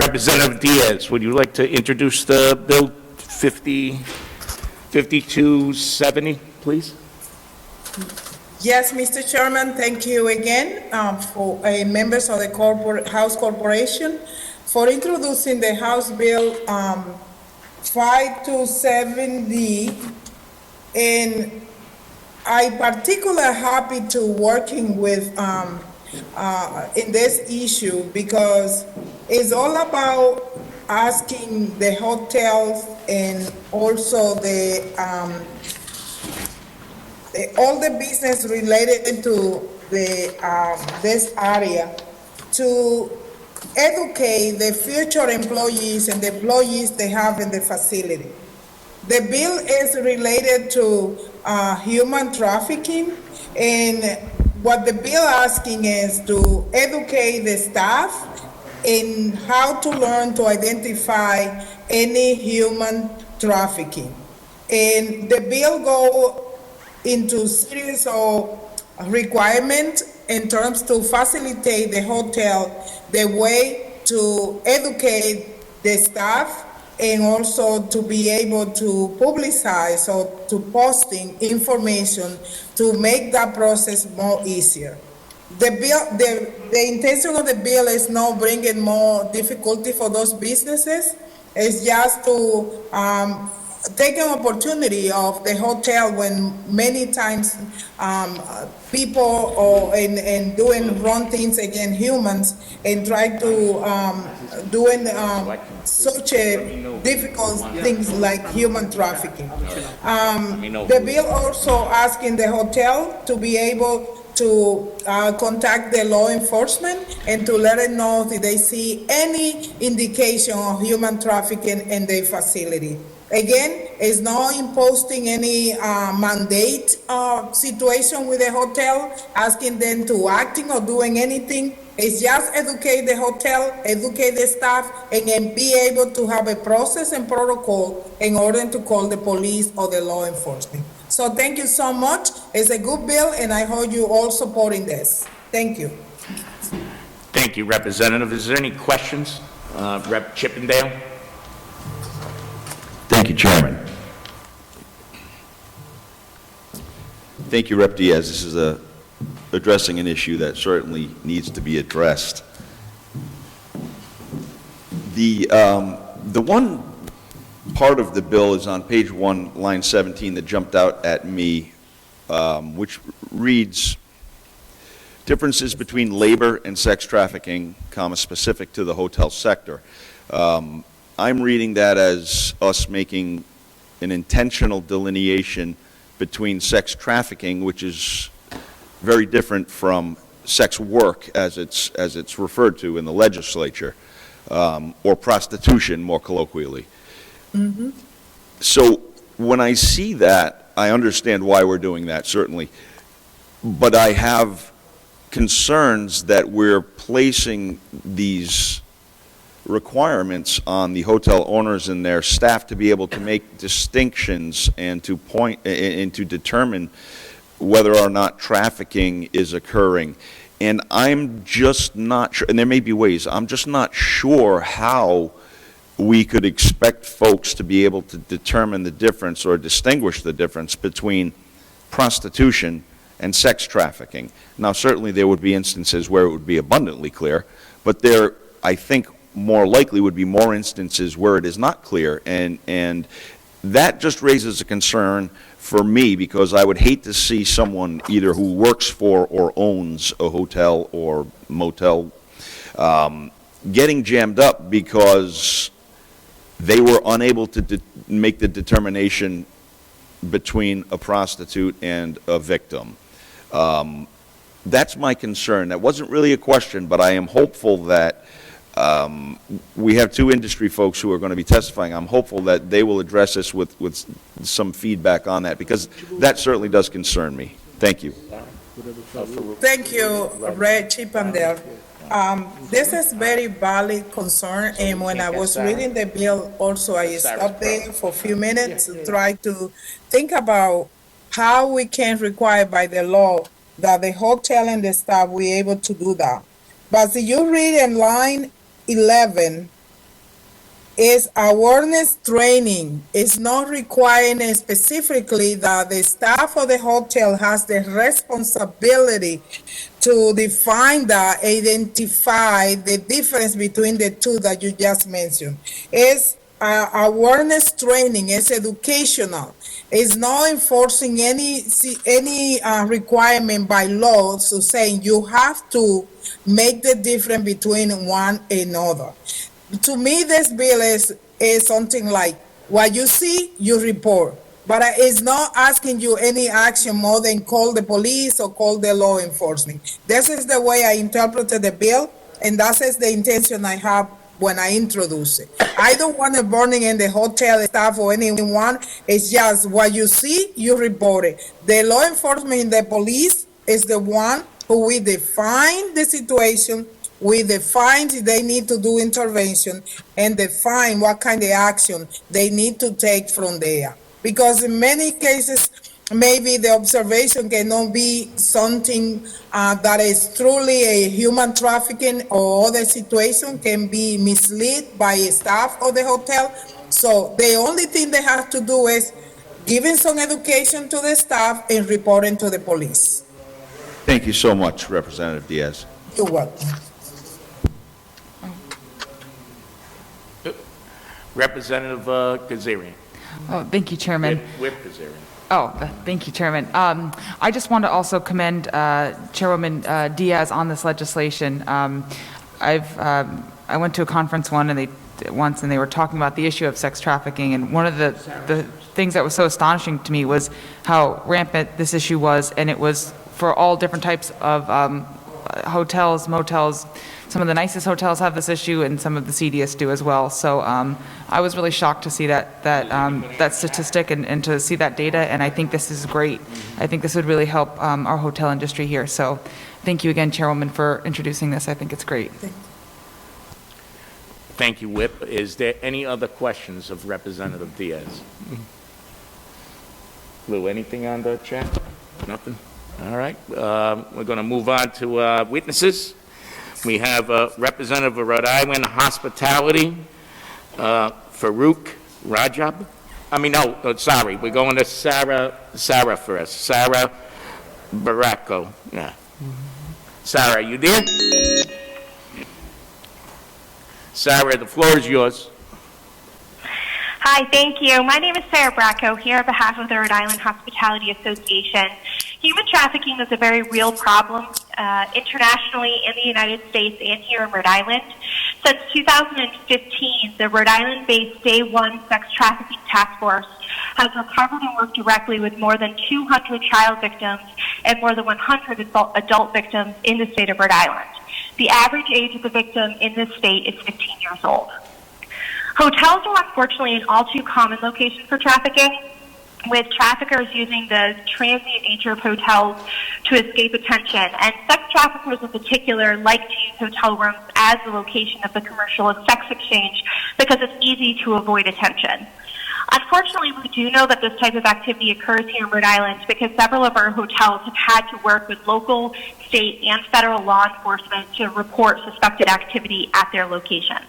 Representative Diaz, would you like to introduce the Bill 5270, please? Yes, Mr. Chairman, thank you again for members of the House Corporation for introducing the House Bill 5270. And I particularly happy to working with in this issue because it's all about asking the hotels and also all the business related to this area to educate the future employees and the employees they have in the facility. The bill is related to human trafficking, and what the bill asking is to educate the staff in how to learn to identify any human trafficking. And the bill go into series of requirements in terms to facilitate the hotel the way to educate the staff and also to be able to publicize or to posting information to make that process more easier. The bill, the intention of the bill is not bringing more difficulty for those businesses. It's just to take an opportunity of the hotel when many times people and doing wrong things against humans and try to doing such a difficult things like human trafficking. The bill also asking the hotel to be able to contact the law enforcement and to let them know if they see any indication of human trafficking in their facility. Again, it's not imposing any mandate situation with the hotel, asking them to acting or doing anything. It's just educate the hotel, educate the staff, and then be able to have a process and protocol in order to call the police or the law enforcement. So thank you so much. It's a good bill, and I hope you all supporting this. Thank you. Thank you, Representative. Is there any questions? Rep. Chippendale? Thank you, Chairman. Thank you, Rep. Diaz. This is addressing an issue that certainly needs to be addressed. The one part of the bill is on page 1, line 17, that jumped out at me, which reads, differences between labor and sex trafficking, specific to the hotel sector. I'm reading that as us making an intentional delineation between sex trafficking, which is very different from sex work as it's referred to in the legislature, or prostitution more colloquially. Mm-hmm. So when I see that, I understand why we're doing that, certainly. But I have concerns that we're placing these requirements on the hotel owners and their staff to be able to make distinctions and to point and to determine whether or not trafficking is occurring. And I'm just not sure, and there may be ways, I'm just not sure how we could expect folks to be able to determine the difference or distinguish the difference between prostitution and sex trafficking. Now, certainly there would be instances where it would be abundantly clear, but there, I think, more likely would be more instances where it is not clear, and that just raises a concern for me, because I would hate to see someone either who works for or owns a hotel or motel getting jammed up because they were unable to make the determination between a prostitute and a victim. That's my concern. That wasn't really a question, but I am hopeful that we have two industry folks who are going to be testifying. I'm hopeful that they will address this with some feedback on that, because that certainly does concern me. Thank you. Thank you, Rep. Chippendale. This is very valid concern, and when I was reading the bill also, I stopped there for a few minutes to try to think about how we can require by the law that the hotel and the staff be able to do that. But if you read in line 11, is awareness training. It's not requiring specifically that the staff of the hotel has the responsibility to define that, identify the difference between the two that you just mentioned. It's awareness training, it's educational. It's not enforcing any requirement by law, so saying you have to make the difference between one another. To me, this bill is something like what you see, you report. But it's not asking you any action more than call the police or call the law enforcement. This is the way I interpreted the bill, and that is the intention I have when I introduce it. I don't want it burning in the hotel staff or anyone. It's just what you see, you report it. The law enforcement, the police, is the one who will define the situation. We define if they need to do intervention and define what kind of action they need to take from there. Because in many cases, maybe the observation cannot be something that is truly a human trafficking or other situation, can be misled by staff of the hotel. So the only thing they have to do is giving some education to the staff and reporting to the police. Thank you so much, Representative Diaz. You're welcome. Representative Kazarian. Oh, thank you, Chairman. Whip Kazarian. Oh, thank you, Chairman. I just want to also commend Chairwoman Diaz on this legislation. I went to a conference once, and they were talking about the issue of sex trafficking, and one of the things that was so astonishing to me was how rampant this issue was, and it was for all different types of hotels, motels. Some of the nicest hotels have this issue, and some of the seediest do as well. So I was really shocked to see that statistic and to see that data, and I think this is great. I think this would really help our hotel industry here. So thank you again, Chairwoman, for introducing this. I think it's great. Thank you, Whip. Is there any other questions of Representative Diaz? Lou, anything on the chat? Nothing? All right. We're going to move on to witnesses. We have Representative of Rhode Island Hospitality, Farouk Rajab. Sorry, we're going to Sarah first. Sarah Bratko. Yeah. Sarah, you there? Sarah, the floor is yours. Hi, thank you. My name is Sarah Bratko, here on behalf of the Rhode Island Hospitality Association. Human trafficking is a very real problem internationally in the United States and here in Rhode Island. Since 2015, the Rhode Island-based Day One Sex Trafficking Task Force has recovered and worked directly with more than 200 child victims and more than 100 adult victims in the state of Rhode Island. The average age of the victim in this state is 15 years old. Hotels are unfortunately an all too common location for trafficking, with traffickers using the transient nature of hotels to escape attention. And sex traffickers in particular like to use hotel rooms as the location of the commercial sex exchange because it's easy to avoid attention. Unfortunately, we do know that this type of activity occurs here in Rhode Island because several of our hotels have had to work with local, state, and federal law enforcement to report suspected activity at their locations.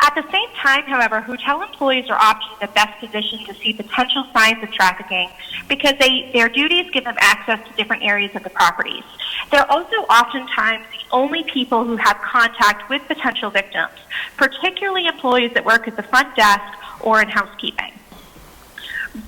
At the same time, however, hotel employees are often in the best position to see potential signs of trafficking because their duties give them access to different areas of the properties. They're also oftentimes the only people who have contact with potential victims, particularly employees that work at the front desk or in housekeeping.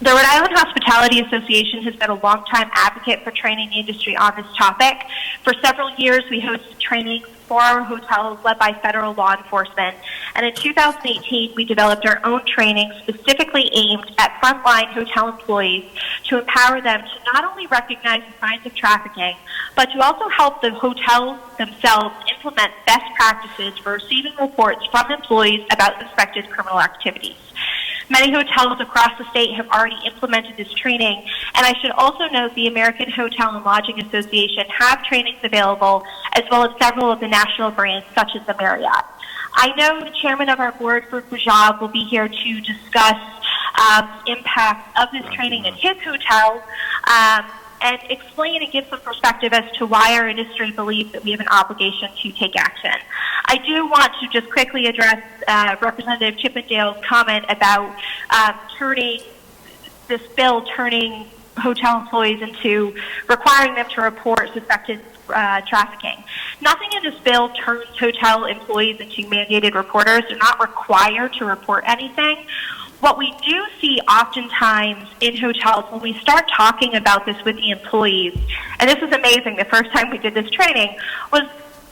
The Rhode Island Hospitality Association has been a longtime advocate for training the industry on this topic. For several years, we hosted trainings for our hotels led by federal law enforcement. And in 2018, we developed our own training specifically aimed at frontline hotel employees to empower them to not only recognize the signs of trafficking, but to also help the hotels themselves implement best practices for receiving reports from employees about suspected criminal activities. Many hotels across the state have already implemented this training, and I should also note the American Hotel and Lodging Association have trainings available, as well as several of the national brands such as the Marriott. I know the chairman of our board, Farouk Rajab, will be here to discuss impact of this training at his hotel and explain and give some perspective as to why our industry believes that we have an obligation to take action. I do want to just quickly address Representative Chippendale's comment about turning hotel employees into requiring them to report suspected trafficking. Nothing in this bill turns hotel employees into mandated reporters. They're not required to report anything. What we do see oftentimes in hotels when we start talking about this with the employees, and this was amazing the first time we did this training, was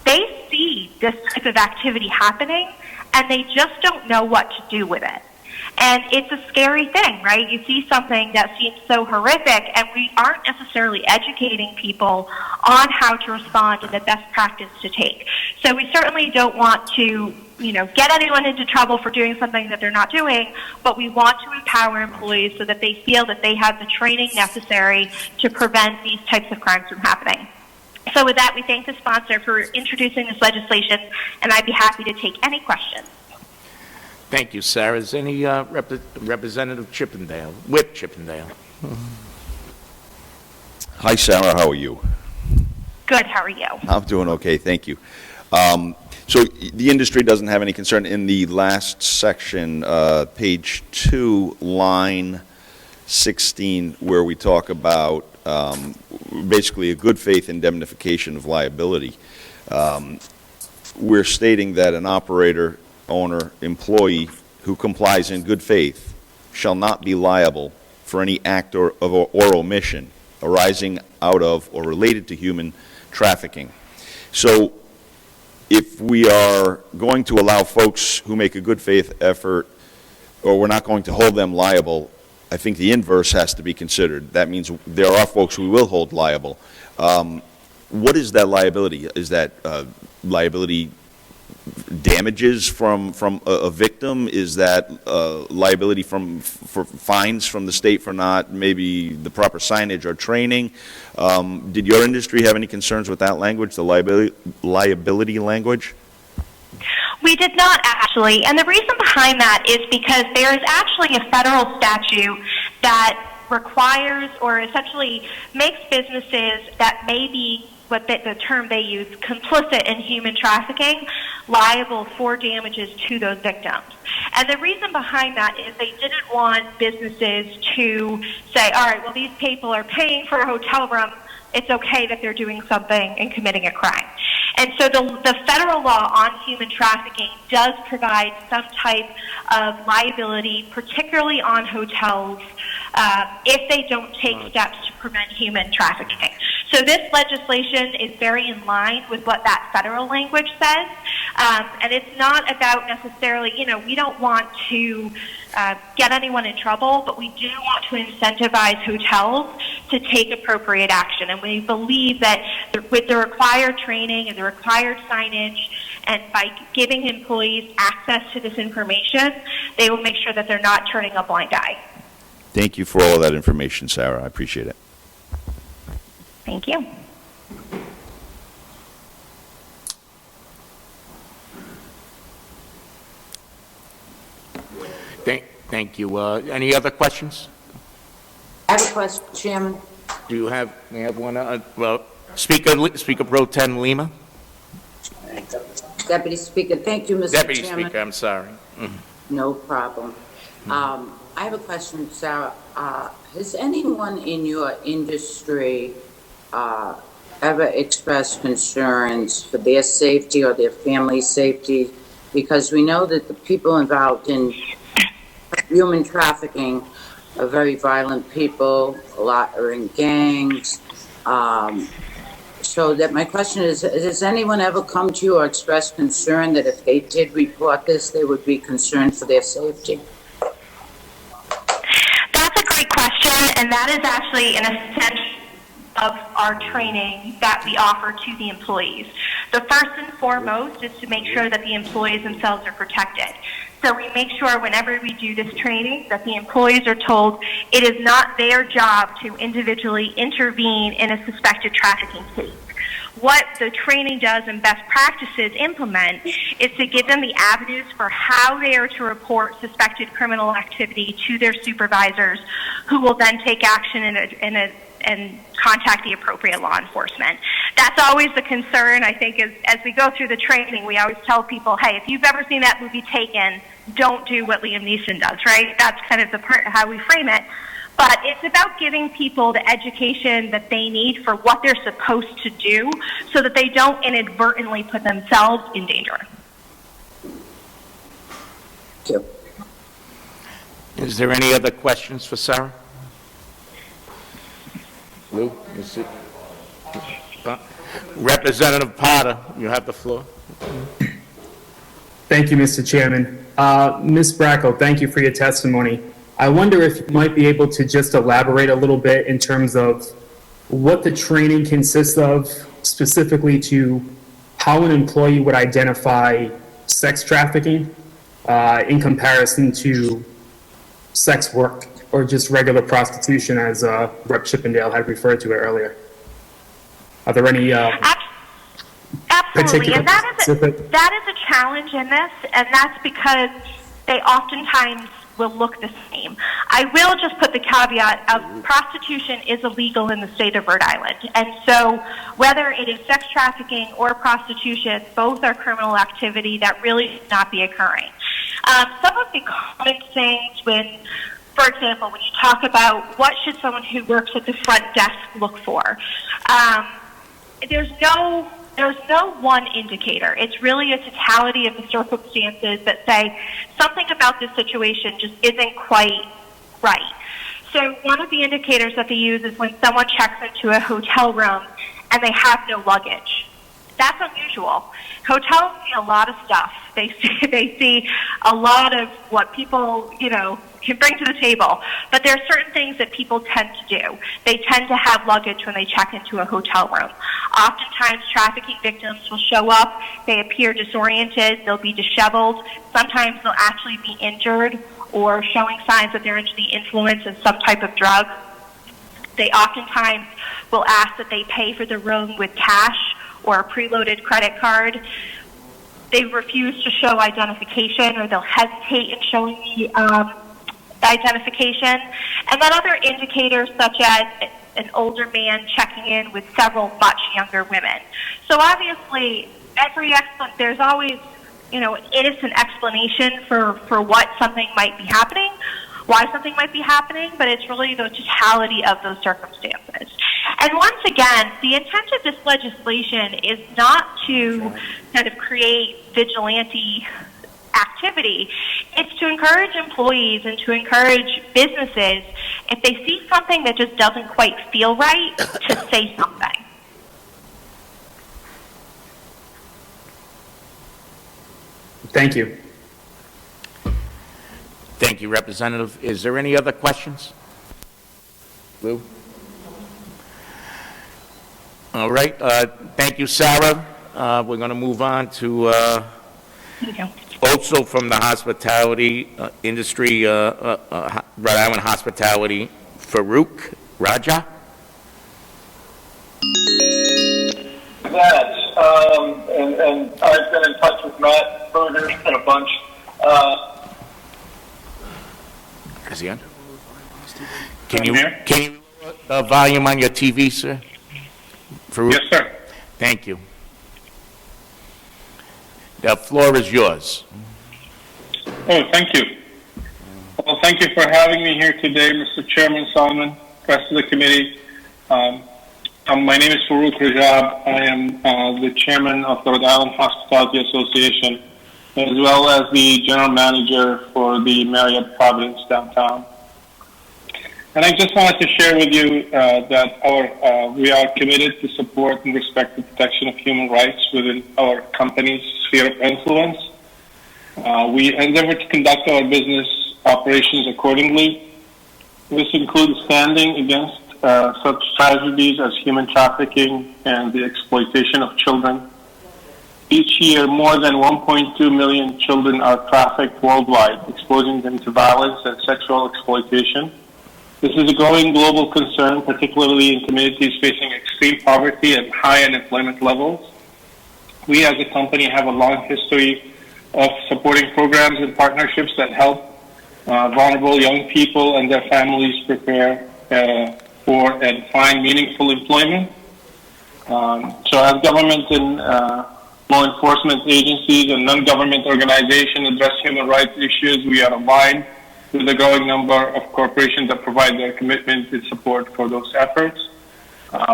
they see this type of activity happening and they just don't know what to do with it. And it's a scary thing, right? You see something that seems so horrific, and we aren't necessarily educating people on how to respond and the best practice to take. So we certainly don't want to, get anyone into trouble for doing something that they're not doing, but we want to empower employees so that they feel that they have the training necessary to prevent these types of crimes from happening. So with that, we thank the sponsor for introducing this legislation, and I'd be happy to take any questions. Thank you, Sarah. Is any Representative Chippendale, Whip Chippendale? Hi, Sarah, how are you? Good, how are you? I'm doing okay, thank you. So the industry doesn't have any concern. In the last section, page 2, line 16, where we talk about basically a good faith indemnification of liability, we're stating that an operator, owner, employee who complies in good faith shall not be liable for any act or omission arising out of or related to human trafficking. So if we are going to allow folks who make a good faith effort, or we're not going to hold them liable, I think the inverse has to be considered. That means there are folks we will hold liable. What is that liability? Is that liability damages from a victim? Is that liability for fines from the state for not maybe the proper signage or training? Did your industry have any concerns with that language, the liability language? We did not actually, and the reason behind that is because there is actually a federal statute that requires or essentially makes businesses that may be what the term they use, complicit in human trafficking, liable for damages to those victims. And the reason behind that is they didn't want businesses to say, all right, well, these people are paying for a hotel room, it's okay that they're doing something and committing a crime. And so the federal law on human trafficking does provide some type of liability, particularly on hotels, if they don't take steps to prevent human trafficking. So this legislation is very in line with what that federal language says. And it's not about necessarily, we don't want to get anyone in trouble, but we do want to incentivize hotels to take appropriate action. And we believe that with the required training and the required signage, and by giving employees access to this information, they will make sure that they're not turning a blind eye. Thank you for all of that information, Sarah. I appreciate it. Thank you. Thank you. Any other questions? I have a question, Chairman. We have one, Speaker Pro Tem Lima? Deputy Speaker, thank you, Mr. Deputy Chairman. Speaker, I'm sorry. No problem. I have a question, Sarah. Has anyone in your industry ever expressed concerns for their safety or their family's safety? Because we know that the people involved in human trafficking are very violent people, a lot are in gangs. So that my question is, has anyone ever come to you or expressed concern that if they did report this, they would be concerned for their safety? That's a great question, and that is actually an essential of our training that we offer to the employees. The first and foremost is to make sure that the employees themselves are protected. So we make sure whenever we do this training that the employees are told it is not their job to individually intervene in a suspected trafficking case. What the training does and best practices implement is to give them the avenues for how they are to report suspected criminal activity to their supervisors, who will then take action in a and contact the appropriate law enforcement. That's always the concern. I think as we go through the training, we always tell people, hey, if you've ever seen that movie Taken, don't do what Liam Neeson does, right? That's kind of the part how we frame it. But it's about giving people the education that they need for what they're supposed to do so that they don't inadvertently put themselves in danger. Thank you. Is there any other questions for Sarah? Lou, you see? Representative Potter, you have the floor. Thank you, Mr. Chairman. Ms. Bratko, thank you for your testimony. I wonder if you might be able to just elaborate a little bit in terms of what the training consists of, specifically to how an employee would identify sex trafficking in comparison to sex work or just regular prostitution, as Rep. Chippendale had referred to it earlier. Are there any Absolutely, and that is specific? a challenge in this, and that's because they oftentimes will look the same. I will just put the caveat of prostitution is illegal in the state of Rhode Island, and so whether it is sex trafficking or prostitution, both are criminal activity that really should not be occurring. Some of the common things when, for example, when you talk about what should someone who works at the front desk look for, there's no one indicator. It's really a totality of the circumstances that say something about this situation just isn't quite right. So one of the indicators that they use is when someone checks into a hotel room and they have no luggage. That's unusual. Hotels see a lot of stuff. They see a lot of what people, can bring to the table. But there are certain things that people tend to do. They tend to have luggage when they check into a hotel room. Oftentimes, trafficking victims will show up. They appear disoriented. They'll be disheveled. Sometimes they'll actually be injured or showing signs that they're under the influence of some type of drug. They oftentimes will ask that they pay for the room with cash or a preloaded credit card. They refuse to show identification, or they'll hesitate in showing the identification. And then other indicators such as an older man checking in with several much younger women. So obviously, there's always, an innocent explanation for what something might be happening, why something might be happening, but it's really the totality of those circumstances. And once again, the intent of this legislation is not to kind of create vigilante activity. It's to encourage employees and to encourage businesses, if they see something that just doesn't quite feel right, to say something. Thank you. Thank you, Representative. Is there any other questions? Lou? All right. Thank you, Sarah. We're going to move on to Thank you. also from the hospitality industry, Rhode Island Hospitality, Farouk Raja. That, and I've been in touch with Matt Berger and a bunch. Is he on? Can you lower the volume on your TV, sir? Farouk? Yes, sir. Thank you. The floor is yours. Oh, thank you. Well, thank you for having me here today, Mr. Chairman Solomon, rest of the committee. My name is Farouk Rajab. I am the chairman of the Rhode Island Hospitality Association, as well as the general manager for the Marriott Providence downtown. And I just wanted to share with you that we are committed to support and respect the protection of human rights within our company's sphere of influence. We endeavor to conduct our business operations accordingly. This includes standing against such tragedies as human trafficking and the exploitation of children. Each year, more than 1.2 million children are trafficked worldwide, exposing them to violence and sexual exploitation. This is a growing global concern, particularly in communities facing extreme poverty and high unemployment levels. We as a company have a long history of supporting programs and partnerships that help vulnerable young people and their families prepare for and find meaningful employment. So as government and law enforcement agencies and non-government organizations address human rights issues, we are aligned with the growing number of corporations that provide their commitment and support for those efforts.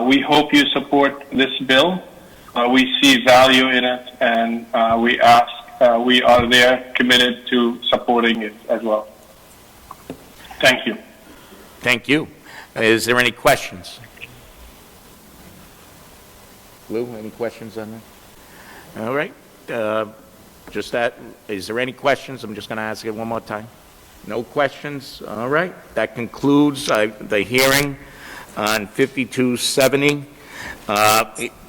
We hope you support this bill. We see value in it, and we are there committed to supporting it as well. Thank you. Thank you. Is there any questions? Lou, any questions on that? All right. Just that, is there any questions? I'm just going to ask it one more time. No questions? All right. That concludes the hearing on 5270.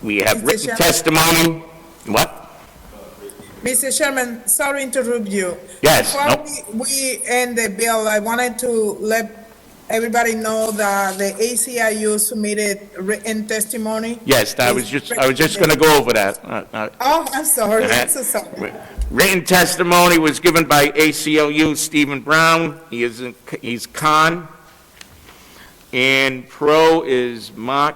We have Mr. written Chairman. testimony. What? Mr. Chairman, sorry to interrupt you. Yes, Before we end the bill, I wanted to let everybody know that the ACIU submitted written testimony. Yes, I was just going to go over that. Oh, I'm sorry, I'm so sorry. Written testimony was given by ACLU Stephen Brown. He's con. And pro is Mark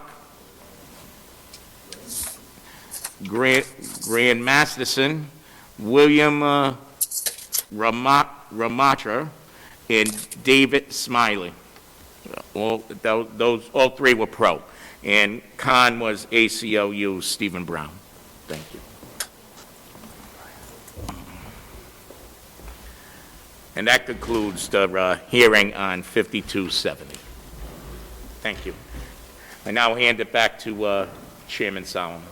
Grand Masterson, William Ramatra, and David Smiley. All three were pro. And con was ACLU Stephen Brown. Thank you. And that concludes the hearing on 5270. Thank you. I now hand it back to Chairman Solomon.